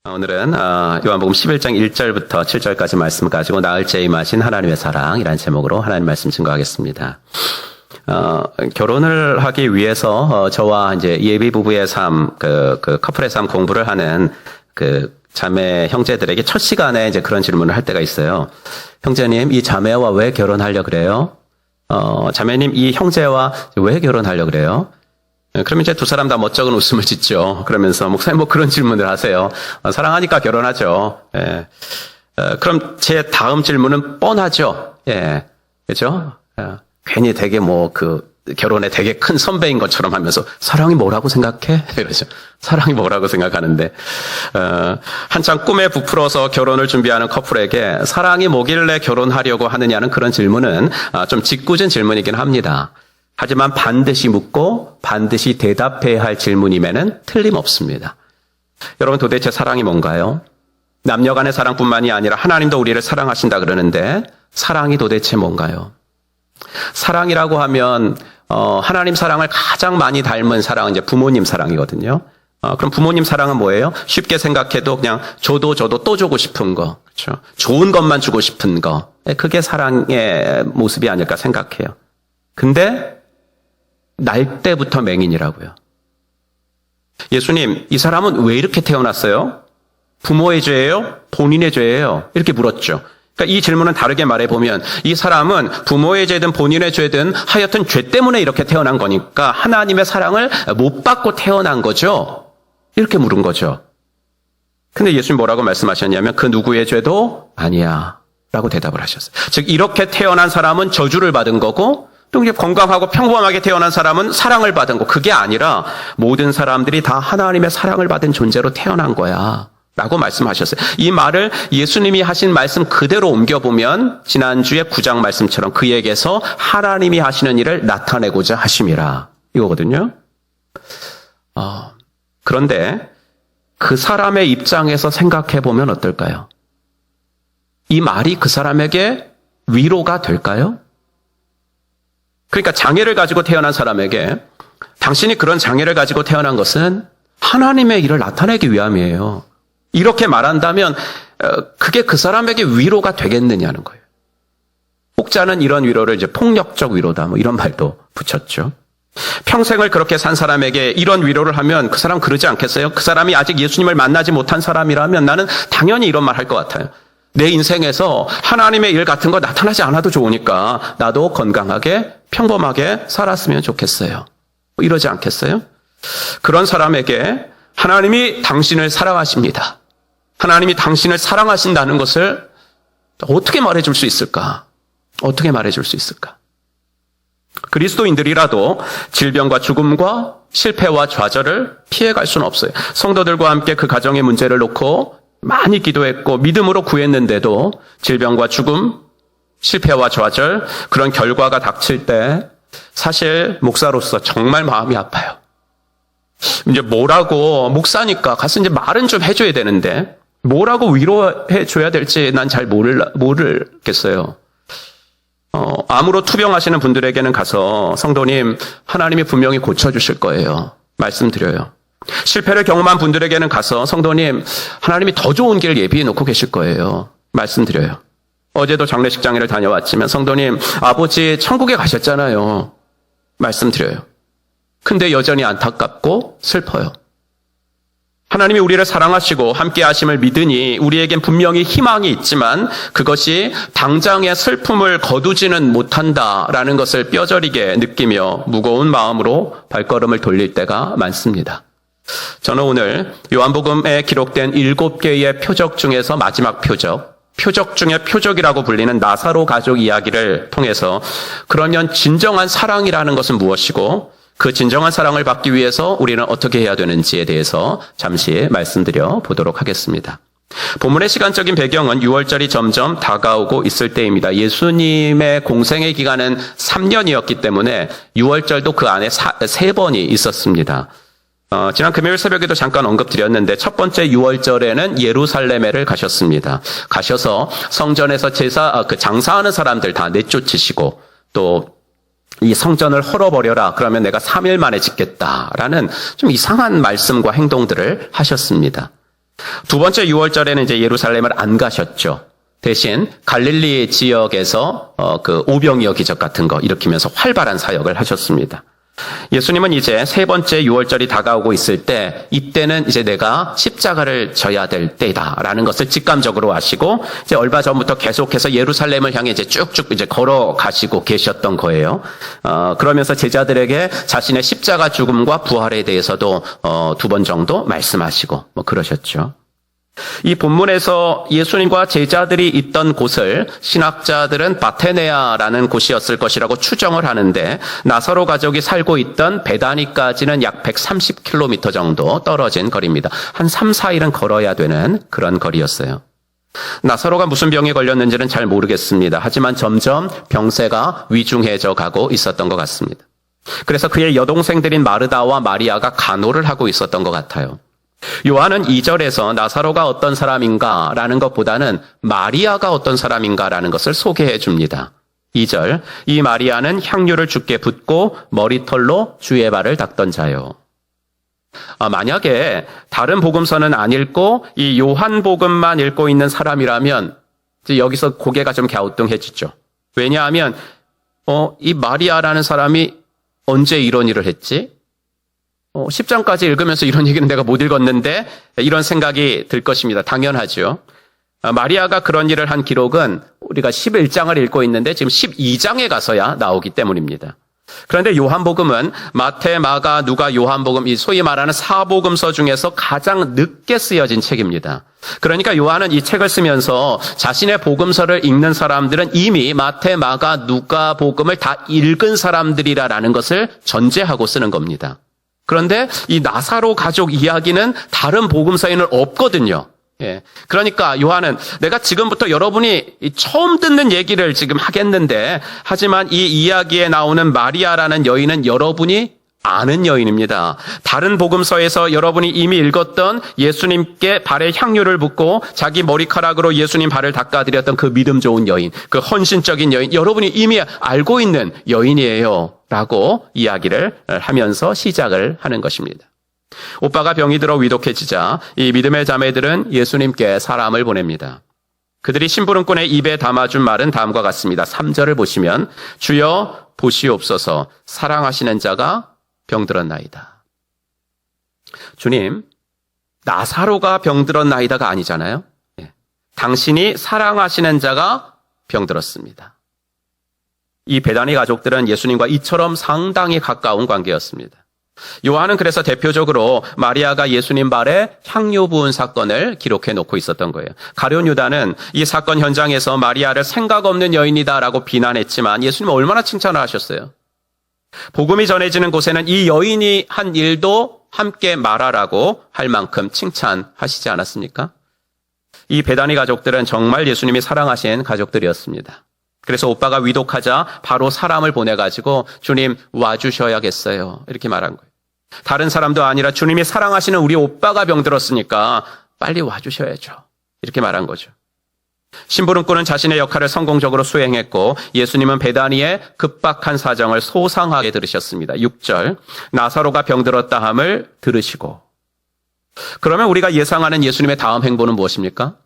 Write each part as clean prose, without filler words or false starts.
오늘은 요한복음 11장 1절부터 7절까지 말씀 가지고 나흘째 임하신 하나님의 사랑이라는 제목으로 하나님 말씀 증거하겠습니다. 결혼을 하기 위해서 저와 이제 예비 부부의 삶, 커플의 삶 공부를 하는 자매 형제들에게 첫 시간에 이제 그런 질문을 할 때가 있어요. 형제님, 이 자매와 왜 결혼하려 그래요? 자매님, 이 형제와 왜 결혼하려 그래요? 그러면 이제 두 사람 다 멋쩍은 웃음을 짓죠. 그러면서 목사님 뭐 그런 질문을 하세요. 사랑하니까 결혼하죠. 예. 그럼 제 다음 질문은 뻔하죠. 예. 그죠? 괜히 되게 결혼에 되게 큰 선배인 것처럼 하면서 사랑이 뭐라고 생각해? 그러죠. 사랑이 뭐라고 생각하는데, 한창 꿈에 부풀어서 결혼을 준비하는 커플에게 사랑이 뭐길래 결혼하려고 하느냐는 그런 질문은 좀 짓궂은 질문이긴 합니다. 하지만 반드시 묻고 반드시 대답해야 할 질문임에는 틀림없습니다. 여러분, 도대체 사랑이 뭔가요? 남녀 간의 사랑뿐만이 아니라 하나님도 우리를 사랑하신다 그러는데 사랑이 도대체 뭔가요? 사랑이라고 하면 하나님 사랑을 가장 많이 닮은 사랑은 이제 부모님 사랑이거든요. 그럼 부모님 사랑은 뭐예요? 쉽게 생각해도 그냥 줘도 또 주고 싶은 거, 그렇죠? 좋은 것만 주고 싶은 거, 그게 사랑의 모습이 아닐까 생각해요. 근데 날 때부터 맹인이라고요. 예수님, 이 사람은 왜 이렇게 태어났어요? 부모의 죄예요? 본인의 죄예요? 이렇게 물었죠. 그러니까 이 질문은 다르게 말해보면 이 사람은 부모의 죄든 본인의 죄든 하여튼 죄 때문에 이렇게 태어난 거니까 하나님의 사랑을 못 받고 태어난 거죠. 이렇게 물은 거죠. 근데 예수님 뭐라고 말씀하셨냐면 그 누구의 죄도 아니야 라고 대답을 하셨어요. 즉 이렇게 태어난 사람은 저주를 받은 거고 또 이제 건강하고 평범하게 태어난 사람은 사랑을 받은 거. 그게 아니라 모든 사람들이 다 하나님의 사랑을 받은 존재로 태어난 거야 라고 말씀하셨어요. 이 말을 예수님이 하신 말씀 그대로 옮겨보면 지난주에 9장 말씀처럼 그에게서 하나님이 하시는 일을 나타내고자 하심이라 이거거든요. 그런데 그 사람의 입장에서 생각해보면 어떨까요? 이 말이 그 사람에게 위로가 될까요? 그러니까 장애를 가지고 태어난 사람에게 당신이 그런 장애를 가지고 태어난 것은 하나님의 일을 나타내기 위함이에요. 이렇게 말한다면 그게 그 사람에게 위로가 되겠느냐는 거예요. 혹자는 이런 위로를 이제 폭력적 위로다 뭐 이런 말도 붙였죠. 평생을 그렇게 산 사람에게 이런 위로를 하면 그 사람 그러지 않겠어요? 그 사람이 아직 예수님을 만나지 못한 사람이라면 나는 당연히 이런 말 할 것 같아요. 내 인생에서 하나님의 일 같은 거 나타나지 않아도 좋으니까 나도 건강하게 평범하게 살았으면 좋겠어요. 이러지 않겠어요? 그런 사람에게 하나님이 당신을 사랑하십니다. 하나님이 당신을 사랑하신다는 것을 어떻게 말해줄 수 있을까? 어떻게 말해줄 수 있을까? 그리스도인들이라도 질병과 죽음과 실패와 좌절을 피해갈 수는 없어요. 성도들과 함께 그 가정의 문제를 놓고 많이 기도했고 믿음으로 구했는데도 질병과 죽음, 실패와 좌절, 그런 결과가 닥칠 때 사실 목사로서 정말 마음이 아파요. 이제 뭐라고 목사니까 가서 이제 말은 좀 해줘야 되는데 뭐라고 위로해 줘야 될지 난 잘 모르겠어요. 암으로 투병하시는 분들에게는 가서 성도님, 하나님이 분명히 고쳐주실 거예요. 말씀드려요. 실패를 경험한 분들에게는 가서 성도님, 하나님이 더 좋은 길 예비해 놓고 계실 거예요. 말씀드려요. 어제도 장례식장회를 다녀왔지만 성도님, 아버지 천국에 가셨잖아요. 말씀드려요. 근데 여전히 안타깝고 슬퍼요. 하나님이 우리를 사랑하시고 함께 하심을 믿으니 우리에겐 분명히 희망이 있지만 그것이 당장의 슬픔을 거두지는 못한다라는 것을 뼈저리게 느끼며 무거운 마음으로 발걸음을 돌릴 때가 많습니다. 저는 오늘 요한복음에 기록된 7개의 표적 중에서 마지막 표적 중에 표적이라고 불리는 나사로 가족 이야기를 통해서 그러면 진정한 사랑이라는 것은 무엇이고 그 진정한 사랑을 받기 위해서 우리는 어떻게 해야 되는지에 대해서 잠시 말씀드려 보도록 하겠습니다. 본문의 시간적인 배경은 6월절이 점점 다가오고 있을 때입니다. 예수님의 공생의 기간은 3년이었기 때문에 6월절도 그 안에 3번이 있었습니다. 지난 금요일 새벽에도 잠깐 언급드렸는데 첫 번째 6월절에는 예루살렘에를 가셨습니다. 가셔서 성전에서 장사하는 사람들 다 내쫓으시고 또 이 성전을 헐어버려라. 그러면 내가 3일 만에 짓겠다라는 좀 이상한 말씀과 행동들을 하셨습니다. 두 번째 유월절에는 이제 예루살렘을 안 가셨죠. 대신 갈릴리 지역에서 그 오병이어 기적 같은 거 일으키면서 활발한 사역을 하셨습니다. 예수님은 이제 세 번째 유월절이 다가오고 있을 때, 이때는 이제 내가 십자가를 져야 될 때다라는 것을 직감적으로 아시고, 이제 얼마 전부터 계속해서 예루살렘을 향해 이제 쭉쭉 이제 걸어가시고 계셨던 거예요. 그러면서 제자들에게 자신의 십자가 죽음과 부활에 대해서도 두 번 정도 말씀하시고 뭐 그러셨죠. 이 본문에서 예수님과 제자들이 있던 곳을 신학자들은 바테네아라는 곳이었을 것이라고 추정을 하는데, 나사로 가족이 살고 있던 베다니까지는 약 130km 정도 떨어진 거리입니다. 한 3, 4일은 걸어야 되는 그런 거리였어요. 나사로가 무슨 병에 걸렸는지는 잘 모르겠습니다. 하지만 점점 병세가 위중해져 가고 있었던 것 같습니다. 그래서 그의 여동생들인 마르다와 마리아가 간호를 하고 있었던 것 같아요. 요한은 2절에서 나사로가 어떤 사람인가라는 것보다는 마리아가 어떤 사람인가라는 것을 소개해 줍니다. 2절, 이 마리아는 향유를 주께 붓고 머리털로 주의 발을 닦던 자요. 만약에 다른 복음서는 안 읽고 이 요한복음만 읽고 있는 사람이라면 이제 여기서 고개가 좀 갸우뚱해지죠. 왜냐하면 이 마리아라는 사람이 언제 이런 일을 했지? 10장까지 읽으면서 이런 얘기는 내가 못 읽었는데, 이런 생각이 들 것입니다. 당연하죠. 마리아가 그런 일을 한 기록은 우리가 11장을 읽고 있는데 지금 12장에 가서야 나오기 때문입니다. 그런데 요한복음은 마태, 마가, 누가, 요한복음, 이 소위 말하는 사복음서 중에서 가장 늦게 쓰여진 책입니다. 그러니까 요한은 이 책을 쓰면서 자신의 복음서를 읽는 사람들은 이미 마태, 마가, 누가 복음을 다 읽은 사람들이라는 것을 전제하고 쓰는 겁니다. 그런데 이 나사로 가족 이야기는 다른 복음서에는 없거든요. 예. 그러니까 요한은 내가 지금부터 여러분이 처음 듣는 얘기를 지금 하겠는데, 하지만 이 이야기에 나오는 마리아라는 여인은 여러분이 아는 여인입니다. 다른 복음서에서 여러분이 이미 읽었던 예수님께 발에 향유를 붓고 자기 머리카락으로 예수님 발을 닦아드렸던 그 믿음 좋은 여인, 그 헌신적인 여인, 여러분이 이미 알고 있는 여인이에요 라고 이야기를 하면서 시작을 하는 것입니다. 오빠가 병이 들어 위독해지자 이 믿음의 자매들은 예수님께 사람을 보냅니다. 그들이 심부름꾼의 입에 담아준 말은 다음과 같습니다. 3절을 보시면, 주여 보시옵소서, 사랑하시는 자가 병들었나이다. 주님, 나사로가 병들었나이다가 아니잖아요. 당신이 사랑하시는 자가 병들었습니다. 이 베다니 가족들은 예수님과 이처럼 상당히 가까운 관계였습니다. 요한은 그래서 대표적으로 마리아가 예수님 발에 향유 부은 사건을 기록해 놓고 있었던 거예요. 가룟 유다는 이 사건 현장에서 마리아를 생각 없는 여인이다라고 비난했지만 예수님은 얼마나 칭찬을 하셨어요. 복음이 전해지는 곳에는 이 여인이 한 일도 함께 말하라고 할 만큼 칭찬하시지 않았습니까? 이 베다니 가족들은 정말 예수님이 사랑하신 가족들이었습니다. 그래서 오빠가 위독하자 바로 사람을 보내가지고 주님 와주셔야겠어요, 이렇게 말한 거예요. 다른 사람도 아니라 주님이 사랑하시는 우리 오빠가 병들었으니까 빨리 와주셔야죠, 이렇게 말한 거죠. 심부름꾼은 자신의 역할을 성공적으로 수행했고 예수님은 베다니의 급박한 사정을 소상하게 들으셨습니다. 6절, 나사로가 병들었다 함을 들으시고. 그러면 우리가 예상하는 예수님의 다음 행보는 무엇입니까?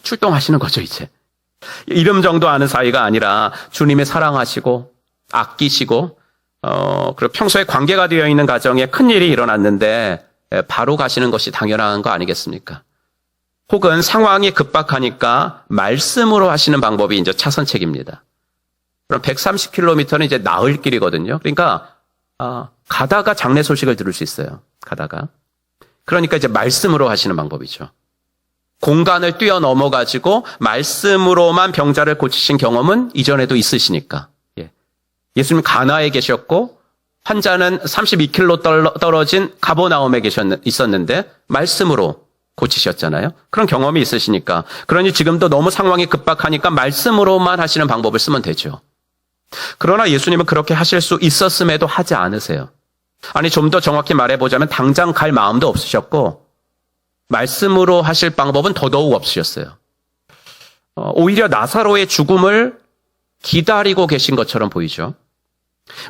출동하시는 거죠, 이제. 이름 정도 아는 사이가 아니라 주님이 사랑하시고 아끼시고 그리고 평소에 관계가 되어 있는 가정에 큰일이 일어났는데 바로 가시는 것이 당연한 거 아니겠습니까? 혹은 상황이 급박하니까 말씀으로 하시는 방법이 이제 차선책입니다. 그럼 130km는 이제 나을 길이거든요. 그러니까 가다가 장례 소식을 들을 수 있어요. 가다가. 그러니까 이제 말씀으로 하시는 방법이죠. 공간을 뛰어넘어가지고 말씀으로만 병자를 고치신 경험은 이전에도 있으시니까. 예수님 가나에 계셨고 환자는 32km 떨어진 가버나움에 있었는데 말씀으로 고치셨잖아요. 그런 경험이 있으시니까. 그러니 지금도 너무 상황이 급박하니까 말씀으로만 하시는 방법을 쓰면 되죠. 그러나 예수님은 그렇게 하실 수 있었음에도 하지 않으세요. 아니, 좀 더 정확히 말해보자면 당장 갈 마음도 없으셨고 말씀으로 하실 방법은 더더욱 없으셨어요. 오히려 나사로의 죽음을 기다리고 계신 것처럼 보이죠.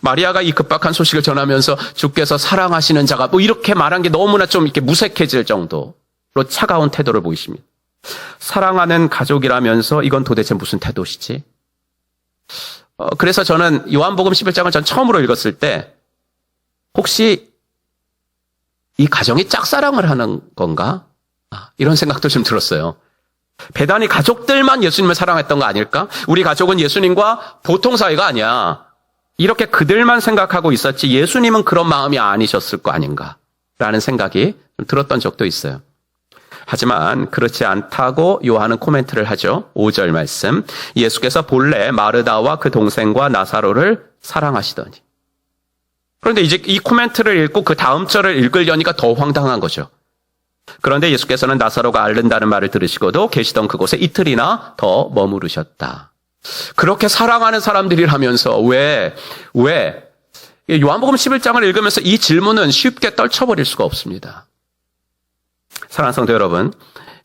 마리아가 이 급박한 소식을 전하면서 주께서 사랑하시는 자가 뭐 이렇게 말한 게 너무나 좀 이렇게 무색해질 정도. 차가운 태도를 보이십니다. 사랑하는 가족이라면서 이건 도대체 무슨 태도시지? 그래서 저는 요한복음 11장을 전 처음으로 읽었을 때 혹시 이 가정이 짝사랑을 하는 건가? 이런 생각도 좀 들었어요. 배단이 가족들만 예수님을 사랑했던 거 아닐까? 우리 가족은 예수님과 보통 사이가 아니야. 이렇게 그들만 생각하고 있었지 예수님은 그런 마음이 아니셨을 거 아닌가? 라는 생각이 좀 들었던 적도 있어요. 하지만 그렇지 않다고 요한은 코멘트를 하죠. 5절 말씀. 예수께서 본래 마르다와 그 동생과 나사로를 사랑하시더니. 그런데 이제 이 코멘트를 읽고 그 다음 절을 읽으려니까 더 황당한 거죠. 그런데 예수께서는 나사로가 앓는다는 말을 들으시고도 계시던 그곳에 이틀이나 더 머무르셨다. 그렇게 사랑하는 사람들이라면서 왜? 요한복음 11장을 읽으면서 이 질문은 쉽게 떨쳐버릴 수가 없습니다. 사랑하는 성도 여러분,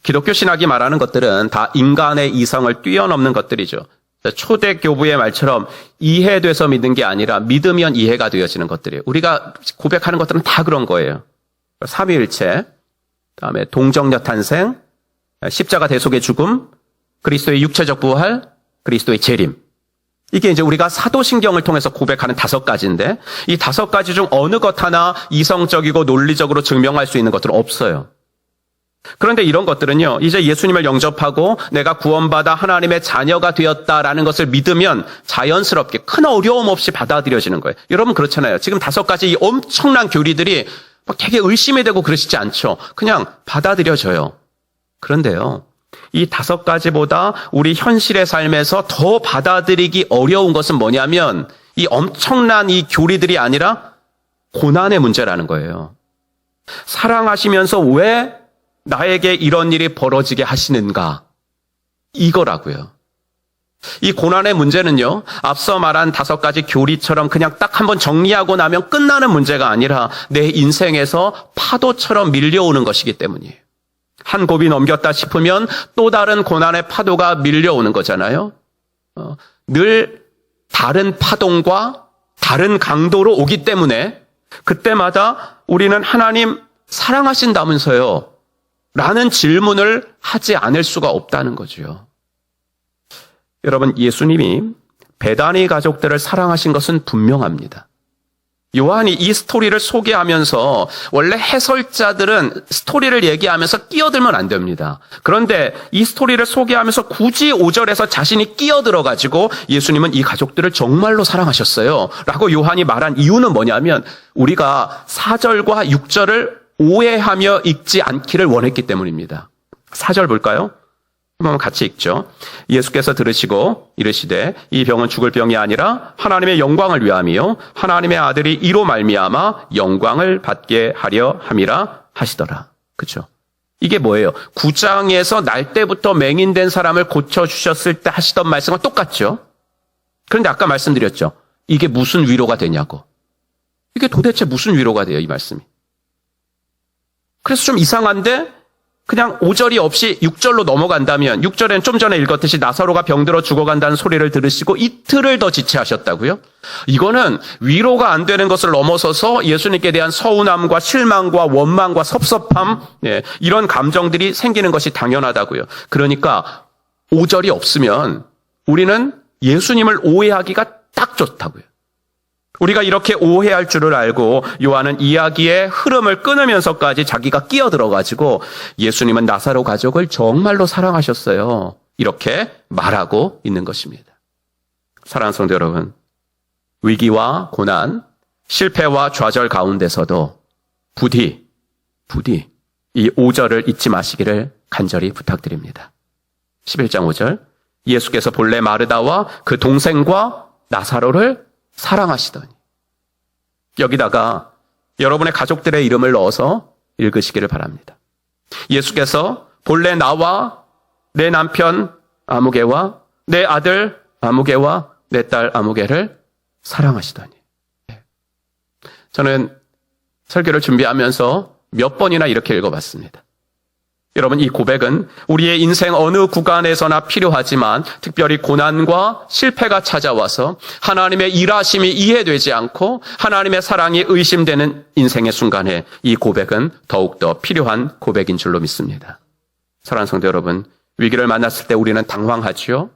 기독교 신학이 말하는 것들은 다 인간의 이성을 뛰어넘는 것들이죠. 초대 교부의 말처럼 이해돼서 믿는 게 아니라 믿으면 이해가 되어지는 것들이에요. 우리가 고백하는 것들은 다 그런 거예요. 삼위일체, 그다음에 동정녀 탄생, 십자가 대속의 죽음, 그리스도의 육체적 부활, 그리스도의 재림. 이게 이제 우리가 사도신경을 통해서 고백하는 5가지인데 이 5가지 중 어느 것 하나 이성적이고 논리적으로 증명할 수 있는 것들은 없어요. 그런데 이런 것들은요, 이제 예수님을 영접하고 내가 구원받아 하나님의 자녀가 되었다라는 것을 믿으면 자연스럽게 큰 어려움 없이 받아들여지는 거예요. 여러분 그렇잖아요. 지금 5가지 이 엄청난 교리들이 막 되게 의심이 되고 그러시지 않죠. 그냥 받아들여져요. 그런데요, 이 5가지보다 우리 현실의 삶에서 더 받아들이기 어려운 것은 뭐냐면 이 엄청난 이 교리들이 아니라 고난의 문제라는 거예요. 사랑하시면서 왜 나에게 이런 일이 벌어지게 하시는가? 이거라고요. 이 고난의 문제는요, 앞서 말한 5가지 교리처럼 그냥 딱 한번 정리하고 나면 끝나는 문제가 아니라 내 인생에서 파도처럼 밀려오는 것이기 때문이에요. 한 곱이 넘겼다 싶으면 또 다른 고난의 파도가 밀려오는 거잖아요. 늘 다른 파동과 다른 강도로 오기 때문에 그때마다 우리는 하나님 사랑하신다면서요? 라는 질문을 하지 않을 수가 없다는 거죠. 여러분, 예수님이 베다니 가족들을 사랑하신 것은 분명합니다. 요한이 이 스토리를 소개하면서 원래 해설자들은 스토리를 얘기하면서 끼어들면 안 됩니다. 그런데 이 스토리를 소개하면서 굳이 5절에서 자신이 끼어들어가지고 예수님은 이 가족들을 정말로 사랑하셨어요. 라고 요한이 말한 이유는 뭐냐면 우리가 4절과 6절을 오해하며 읽지 않기를 원했기 때문입니다. 4절 볼까요? 한번 같이 읽죠. 예수께서 들으시고 이르시되 이 병은 죽을 병이 아니라 하나님의 영광을 위함이요 하나님의 아들이 이로 말미암아 영광을 받게 하려 함이라 하시더라. 그렇죠? 이게 뭐예요? 9장에서 날 때부터 맹인된 사람을 고쳐주셨을 때 하시던 말씀과 똑같죠? 그런데 아까 말씀드렸죠. 이게 무슨 위로가 되냐고. 이게 도대체 무슨 위로가 돼요, 이 말씀이. 그래서 좀 이상한데 그냥 5절이 없이 6절로 넘어간다면 6절엔 좀 전에 읽었듯이 나사로가 병들어 죽어간다는 소리를 들으시고 이틀을 더 지체하셨다고요? 이거는 위로가 안 되는 것을 넘어서서 예수님께 대한 서운함과 실망과 원망과 섭섭함, 이런 감정들이 생기는 것이 당연하다고요. 그러니까 5절이 없으면 우리는 예수님을 오해하기가 딱 좋다고요. 우리가 이렇게 오해할 줄을 알고 요한은 이야기의 흐름을 끊으면서까지 자기가 끼어들어가지고 예수님은 나사로 가족을 정말로 사랑하셨어요. 이렇게 말하고 있는 것입니다. 사랑하는 성도 여러분, 위기와 고난, 실패와 좌절 가운데서도 부디 이 5절을 잊지 마시기를 간절히 부탁드립니다. 11장 5절, 예수께서 본래 마르다와 그 동생과 나사로를 사랑하시더니. 여기다가 여러분의 가족들의 이름을 넣어서 읽으시기를 바랍니다. 예수께서 본래 나와 내 남편 아무개와 내 아들 아무개와 내 딸 아무개를 사랑하시더니. 저는 설교를 준비하면서 몇 번이나 이렇게 읽어봤습니다. 여러분, 이 고백은 우리의 인생 어느 구간에서나 필요하지만 특별히 고난과 실패가 찾아와서 하나님의 일하심이 이해되지 않고 하나님의 사랑이 의심되는 인생의 순간에 이 고백은 더욱더 필요한 고백인 줄로 믿습니다. 사랑하는 성도 여러분, 위기를 만났을 때 우리는 당황하지요.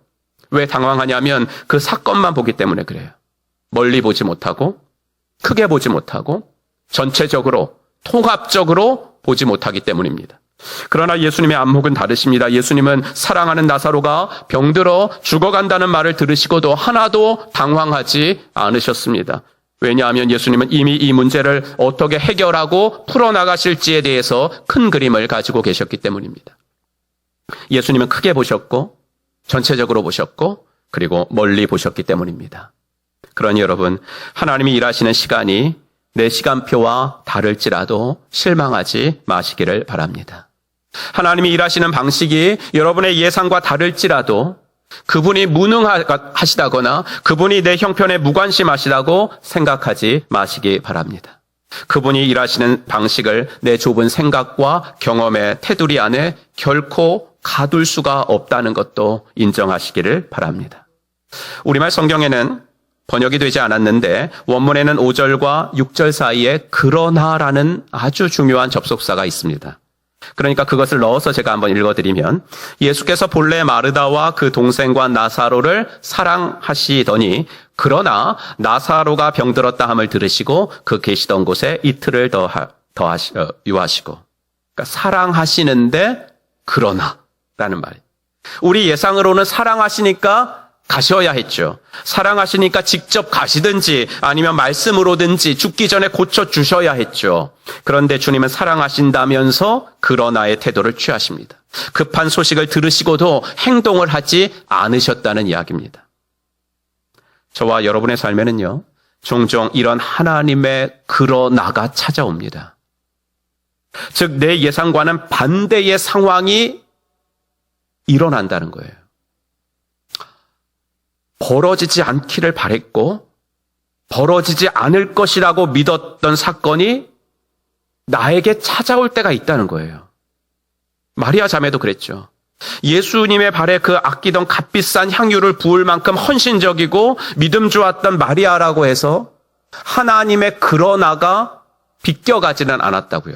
왜 당황하냐면 그 사건만 보기 때문에 그래요. 멀리 보지 못하고 크게 보지 못하고 전체적으로 통합적으로 보지 못하기 때문입니다. 그러나 예수님의 안목은 다르십니다. 예수님은 사랑하는 나사로가 병들어 죽어간다는 말을 들으시고도 하나도 당황하지 않으셨습니다. 왜냐하면 예수님은 이미 이 문제를 어떻게 해결하고 풀어나가실지에 대해서 큰 그림을 가지고 계셨기 때문입니다. 예수님은 크게 보셨고 전체적으로 보셨고 그리고 멀리 보셨기 때문입니다. 그러니 여러분, 하나님이 일하시는 시간이 내 시간표와 다를지라도 실망하지 마시기를 바랍니다. 하나님이 일하시는 방식이 여러분의 예상과 다를지라도 그분이 무능하시다거나 그분이 내 형편에 무관심하시다고 생각하지 마시기 바랍니다. 그분이 일하시는 방식을 내 좁은 생각과 경험의 테두리 안에 결코 가둘 수가 없다는 것도 인정하시기를 바랍니다. 우리말 성경에는 번역이 되지 않았는데 원문에는 5절과 6절 사이에 그러나라는 아주 중요한 접속사가 있습니다. 그러니까 그것을 넣어서 제가 한번 읽어드리면 예수께서 본래 마르다와 그 동생과 나사로를 사랑하시더니 그러나 나사로가 병들었다 함을 들으시고 그 계시던 곳에 이틀을 유하시고 그러니까 사랑하시는데 그러나라는 말이에요. 우리 예상으로는 사랑하시니까 가셔야 했죠. 사랑하시니까 직접 가시든지 아니면 말씀으로든지 죽기 전에 고쳐주셔야 했죠. 그런데 주님은 사랑하신다면서 그러나의 태도를 취하십니다. 급한 소식을 들으시고도 행동을 하지 않으셨다는 이야기입니다. 저와 여러분의 삶에는요, 종종 이런 하나님의 그러나가 찾아옵니다. 즉, 내 예상과는 반대의 상황이 일어난다는 거예요. 벌어지지 않기를 바랬고 벌어지지 않을 것이라고 믿었던 사건이 나에게 찾아올 때가 있다는 거예요. 마리아 자매도 그랬죠. 예수님의 발에 그 아끼던 값비싼 향유를 부을 만큼 헌신적이고 믿음 좋았던 마리아라고 해서 하나님의 그러나가 비껴가지는 않았다고요.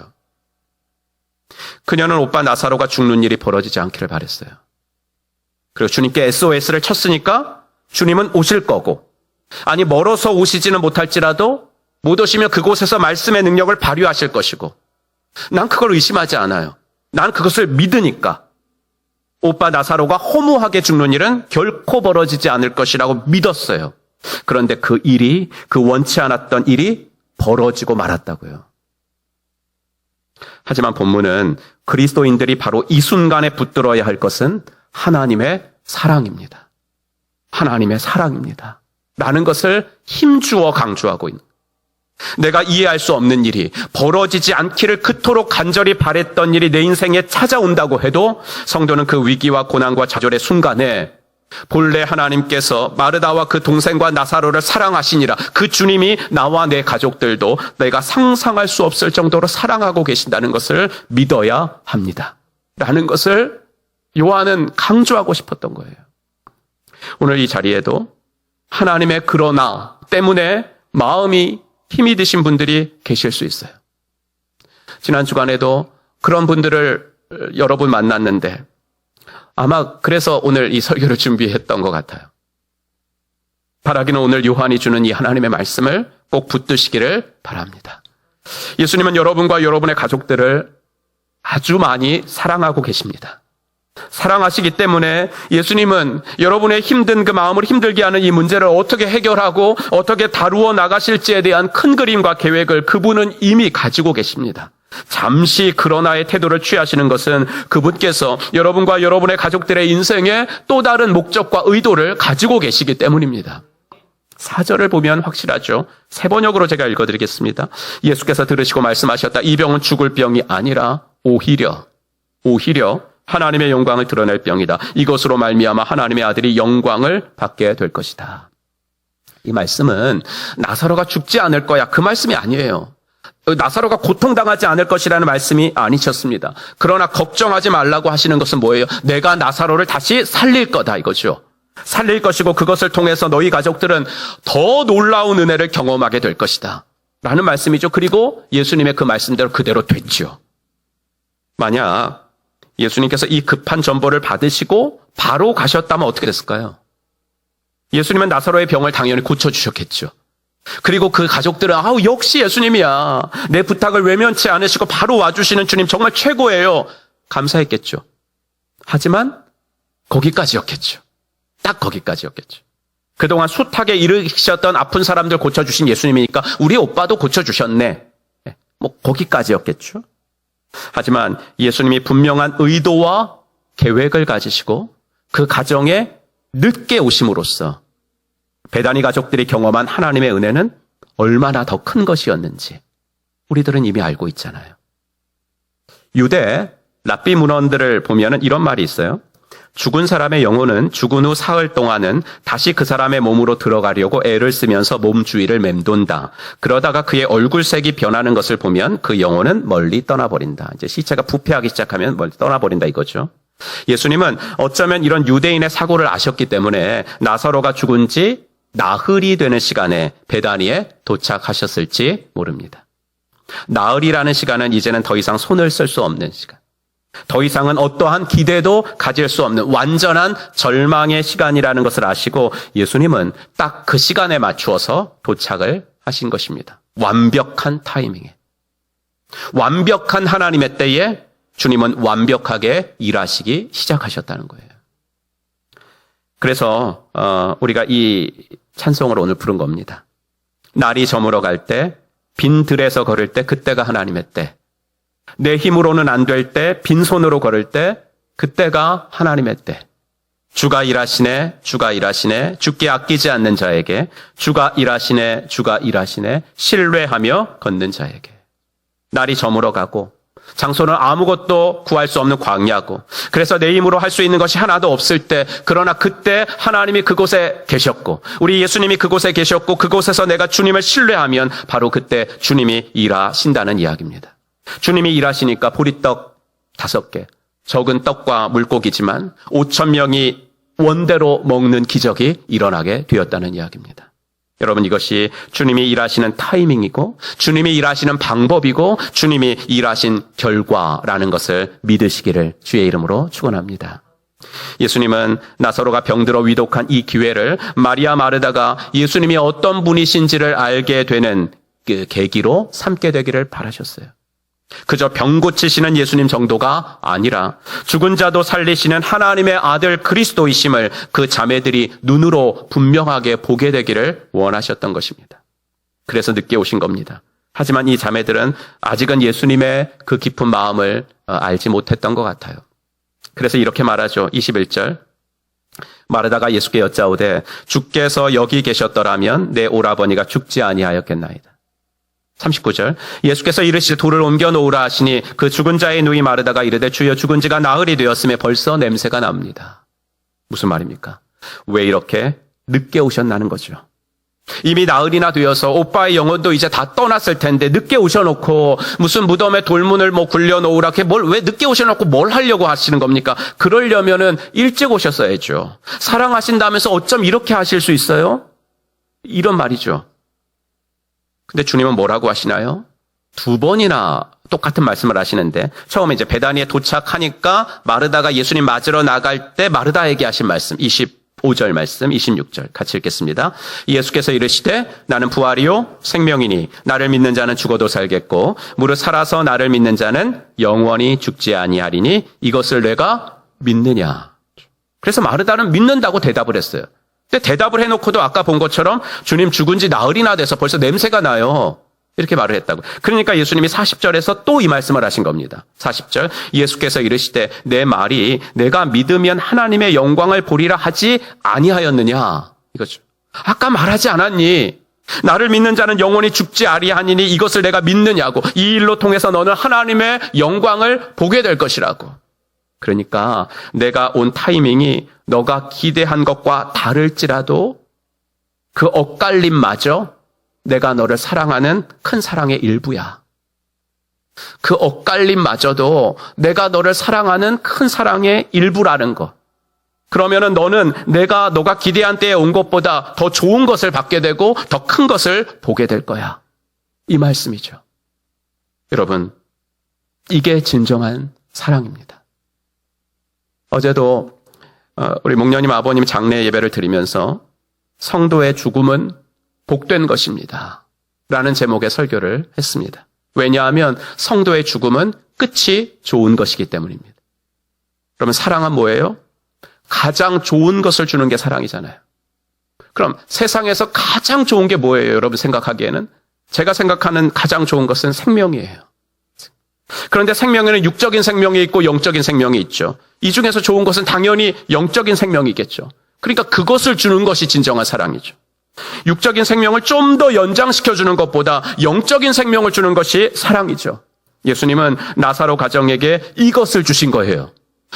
그녀는 오빠 나사로가 죽는 일이 벌어지지 않기를 바랬어요. 그리고 주님께 SOS를 쳤으니까 주님은 오실 거고, 아니 멀어서 오시지는 못할지라도 못 오시면 그곳에서 말씀의 능력을 발휘하실 것이고, 난 그걸 의심하지 않아요. 난 그것을 믿으니까 오빠 나사로가 허무하게 죽는 일은 결코 벌어지지 않을 것이라고 믿었어요. 그런데 그 일이, 그 원치 않았던 일이 벌어지고 말았다고요. 하지만 본문은 그리스도인들이 바로 이 순간에 붙들어야 할 것은 하나님의 사랑입니다. 하나님의 사랑입니다. 라는 것을 힘주어 강조하고 있는 거예요. 내가 이해할 수 없는 일이 벌어지지 않기를 그토록 간절히 바랬던 일이 내 인생에 찾아온다고 해도 성도는 그 위기와 고난과 좌절의 순간에 본래 하나님께서 마르다와 그 동생과 나사로를 사랑하시니라 그 주님이 나와 내 가족들도 내가 상상할 수 없을 정도로 사랑하고 계신다는 것을 믿어야 합니다. 라는 것을 요한은 강조하고 싶었던 거예요. 오늘 이 자리에도 하나님의 그러나 때문에 마음이 힘이 드신 분들이 계실 수 있어요. 지난 주간에도 그런 분들을 여러 분 만났는데 아마 그래서 오늘 이 설교를 준비했던 것 같아요. 바라기는 오늘 요한이 주는 이 하나님의 말씀을 꼭 붙드시기를 바랍니다. 예수님은 여러분과 여러분의 가족들을 아주 많이 사랑하고 계십니다. 사랑하시기 때문에 예수님은 여러분의 힘든 그 마음을 힘들게 하는 이 문제를 어떻게 해결하고 어떻게 다루어 나가실지에 대한 큰 그림과 계획을 그분은 이미 가지고 계십니다. 잠시 그러나의 태도를 취하시는 것은 그분께서 여러분과 여러분의 가족들의 인생에 또 다른 목적과 의도를 가지고 계시기 때문입니다. 4절을 보면 확실하죠. 세 번역으로 제가 읽어드리겠습니다. 예수께서 들으시고 말씀하셨다. 이 병은 죽을 병이 아니라 오히려 하나님의 영광을 드러낼 병이다. 이것으로 말미암아 하나님의 아들이 영광을 받게 될 것이다. 이 말씀은 나사로가 죽지 않을 거야. 그 말씀이 아니에요. 나사로가 고통당하지 않을 것이라는 말씀이 아니셨습니다. 그러나 걱정하지 말라고 하시는 것은 뭐예요? 내가 나사로를 다시 살릴 거다 이거죠. 살릴 것이고 그것을 통해서 너희 가족들은 더 놀라운 은혜를 경험하게 될 것이다 라는 말씀이죠. 그리고 예수님의 그 말씀대로 그대로 됐죠. 만약 예수님께서 이 급한 전보를 받으시고 바로 가셨다면 어떻게 됐을까요? 예수님은 나사로의 병을 당연히 고쳐주셨겠죠. 그리고 그 가족들은 역시 예수님이야. 내 부탁을 외면치 않으시고 바로 와주시는 주님 정말 최고예요. 감사했겠죠. 하지만 거기까지였겠죠. 딱 거기까지였겠죠. 그동안 숱하게 일으키셨던 아픈 사람들 고쳐주신 예수님이니까 우리 오빠도 고쳐주셨네. 거기까지였겠죠. 하지만 예수님이 분명한 의도와 계획을 가지시고 그 가정에 늦게 오심으로써 베다니 가족들이 경험한 하나님의 은혜는 얼마나 더 큰 것이었는지 우리들은 이미 알고 있잖아요. 유대 랍비 문헌들을 보면 이런 말이 있어요. 죽은 사람의 영혼은 죽은 후 사흘 동안은 다시 그 사람의 몸으로 들어가려고 애를 쓰면서 몸 주위를 맴돈다. 그러다가 그의 얼굴색이 변하는 것을 보면 그 영혼은 멀리 떠나버린다. 이제 시체가 부패하기 시작하면 멀리 떠나버린다 이거죠. 예수님은 어쩌면 이런 유대인의 사고를 아셨기 때문에 나사로가 죽은 지 나흘이 되는 시간에 베다니에 도착하셨을지 모릅니다. 나흘이라는 시간은 이제는 더 이상 손을 쓸 수 없는 시간. 더 이상은 어떠한 기대도 가질 수 없는 완전한 절망의 시간이라는 것을 아시고 예수님은 딱 그 시간에 맞추어서 도착을 하신 것입니다. 완벽한 타이밍에. 완벽한 하나님의 때에 주님은 완벽하게 일하시기 시작하셨다는 거예요. 그래서 우리가 이 찬송을 오늘 부른 겁니다. 날이 저물어 갈 때, 빈 들에서 걸을 때 그때가 하나님의 때. 내 힘으로는 안 될 때, 빈손으로 걸을 때 그때가 하나님의 때. 주가 일하시네, 주가 일하시네, 주께 아끼지 않는 자에게, 주가 일하시네, 주가 일하시네, 신뢰하며 걷는 자에게. 날이 저물어 가고 장소는 아무것도 구할 수 없는 광야고 그래서 내 힘으로 할 수 있는 것이 하나도 없을 때 그러나 그때 하나님이 그곳에 계셨고 우리 예수님이 그곳에 계셨고 그곳에서 내가 주님을 신뢰하면 바로 그때 주님이 일하신다는 이야기입니다. 주님이 일하시니까 보리떡 5개, 적은 떡과 물고기지만 5,000명이 원대로 먹는 기적이 일어나게 되었다는 이야기입니다. 여러분 이것이 주님이 일하시는 타이밍이고 주님이 일하시는 방법이고 주님이 일하신 결과라는 것을 믿으시기를 주의 이름으로 축원합니다. 예수님은 나사로가 병들어 위독한 이 기회를 마리아 마르다가 예수님이 어떤 분이신지를 알게 되는 그 계기로 삼게 되기를 바라셨어요. 그저 병 고치시는 예수님 정도가 아니라 죽은 자도 살리시는 하나님의 아들 그리스도이심을 그 자매들이 눈으로 분명하게 보게 되기를 원하셨던 것입니다. 그래서 늦게 오신 겁니다. 하지만 이 자매들은 아직은 예수님의 그 깊은 마음을 알지 못했던 것 같아요. 그래서 이렇게 말하죠. 21절. 마르다가 예수께 여짜오되 주께서 여기 계셨더라면 내 오라버니가 죽지 아니하였겠나이다. 39절. 예수께서 이르시되 돌을 옮겨 놓으라 하시니 그 죽은 자의 누이 마르다가 이르되 주여 죽은 지가 나흘이 되었음에 벌써 냄새가 납니다. 무슨 말입니까? 왜 이렇게 늦게 오셨나는 거죠. 이미 나흘이나 되어서 오빠의 영혼도 이제 다 떠났을 텐데 늦게 오셔놓고 무슨 무덤에 돌문을 굴려 놓으라 왜 늦게 오셔놓고 뭘 하려고 하시는 겁니까? 그러려면은 일찍 오셨어야죠. 사랑하신다면서 어쩜 이렇게 하실 수 있어요? 이런 말이죠. 근데 주님은 뭐라고 하시나요? 2번이나 똑같은 말씀을 하시는데 처음에 이제 베다니에 도착하니까 마르다가 예수님 맞으러 나갈 때 마르다에게 하신 말씀 25절 말씀 26절 같이 읽겠습니다. 예수께서 이르시되 나는 부활이요 생명이니 나를 믿는 자는 죽어도 살겠고 무릇 살아서 나를 믿는 자는 영원히 죽지 아니하리니 이것을 내가 믿느냐. 그래서 마르다는 믿는다고 대답을 했어요. 근데 대답을 해놓고도 아까 본 것처럼 주님 죽은 지 나흘이나 돼서 벌써 냄새가 나요. 이렇게 말을 했다고. 그러니까 예수님이 40절에서 또 이 말씀을 하신 겁니다. 40절 예수께서 이르시되 내 말이 내가 믿으면 하나님의 영광을 보리라 하지 아니하였느냐. 이거죠. 아까 말하지 않았니? 나를 믿는 자는 영원히 죽지 아니하니니 이것을 내가 믿느냐고. 이 일로 통해서 너는 하나님의 영광을 보게 될 것이라고. 그러니까 내가 온 타이밍이 너가 기대한 것과 다를지라도 그 엇갈림마저 내가 너를 사랑하는 큰 사랑의 일부야. 그 엇갈림마저도 내가 너를 사랑하는 큰 사랑의 일부라는 것. 그러면은 너는 너가 기대한 때에 온 것보다 더 좋은 것을 받게 되고 더 큰 것을 보게 될 거야. 이 말씀이죠. 여러분, 이게 진정한 사랑입니다. 어제도 우리 목녀님 아버님 장례 예배를 드리면서 성도의 죽음은 복된 것입니다. 라는 제목의 설교를 했습니다. 왜냐하면 성도의 죽음은 끝이 좋은 것이기 때문입니다. 그러면 사랑은 뭐예요? 가장 좋은 것을 주는 게 사랑이잖아요. 그럼 세상에서 가장 좋은 게 뭐예요? 여러분 생각하기에는? 제가 생각하는 가장 좋은 것은 생명이에요. 그런데 생명에는 육적인 생명이 있고 영적인 생명이 있죠. 이 중에서 좋은 것은 당연히 영적인 생명이겠죠. 그러니까 그것을 주는 것이 진정한 사랑이죠. 육적인 생명을 좀 더 연장시켜주는 것보다 영적인 생명을 주는 것이 사랑이죠. 예수님은 나사로 가정에게 이것을 주신 거예요.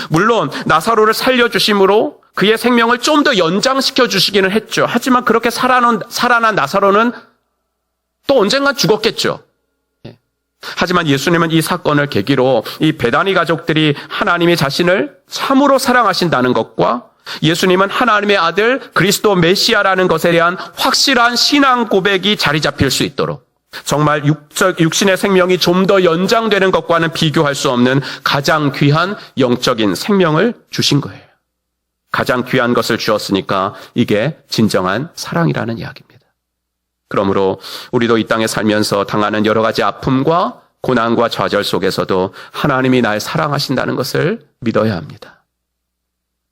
물론 나사로를 살려주심으로 그의 생명을 좀 더 연장시켜 주시기는 했죠. 하지만 그렇게 살아난 나사로는 또 언젠간 죽었겠죠. 하지만 예수님은 이 사건을 계기로 이 베다니 가족들이 하나님이 자신을 참으로 사랑하신다는 것과 예수님은 하나님의 아들 그리스도 메시아라는 것에 대한 확실한 신앙 고백이 자리 잡힐 수 있도록 정말 육신의 생명이 좀 더 연장되는 것과는 비교할 수 없는 가장 귀한 영적인 생명을 주신 거예요. 가장 귀한 것을 주었으니까 이게 진정한 사랑이라는 이야기입니다. 그러므로 우리도 이 땅에 살면서 당하는 여러 가지 아픔과 고난과 좌절 속에서도 하나님이 날 사랑하신다는 것을 믿어야 합니다.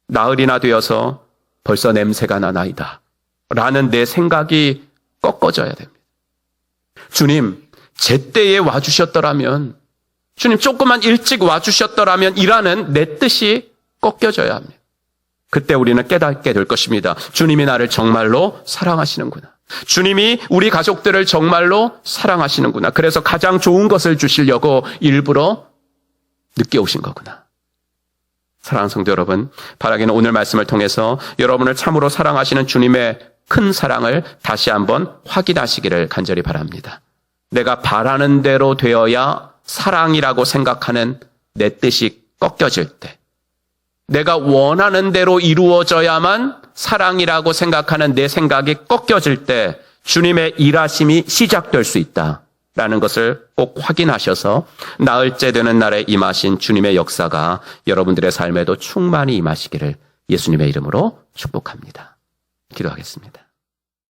나흘이나 되어서 벌써 냄새가 나나이다 라는 내 생각이 꺾어져야 됩니다. 주님, 제때에 와주셨더라면, 주님 조금만 일찍 와주셨더라면 이라는 내 뜻이 꺾여져야 합니다. 그때 우리는 깨닫게 될 것입니다. 주님이 나를 정말로 사랑하시는구나. 주님이 우리 가족들을 정말로 사랑하시는구나. 그래서 가장 좋은 것을 주시려고 일부러 늦게 오신 거구나. 사랑하는 성도 여러분, 바라기는 오늘 말씀을 통해서 여러분을 참으로 사랑하시는 주님의 큰 사랑을 다시 한번 확인하시기를 간절히 바랍니다. 내가 바라는 대로 되어야 사랑이라고 생각하는 내 뜻이 꺾여질 때, 내가 원하는 대로 이루어져야만 사랑이라고 생각하는 내 생각이 꺾여질 때 주님의 일하심이 시작될 수 있다라는 것을 꼭 확인하셔서 나흘째 되는 날에 임하신 주님의 역사가 여러분들의 삶에도 충만히 임하시기를 예수님의 이름으로 축복합니다. 기도하겠습니다.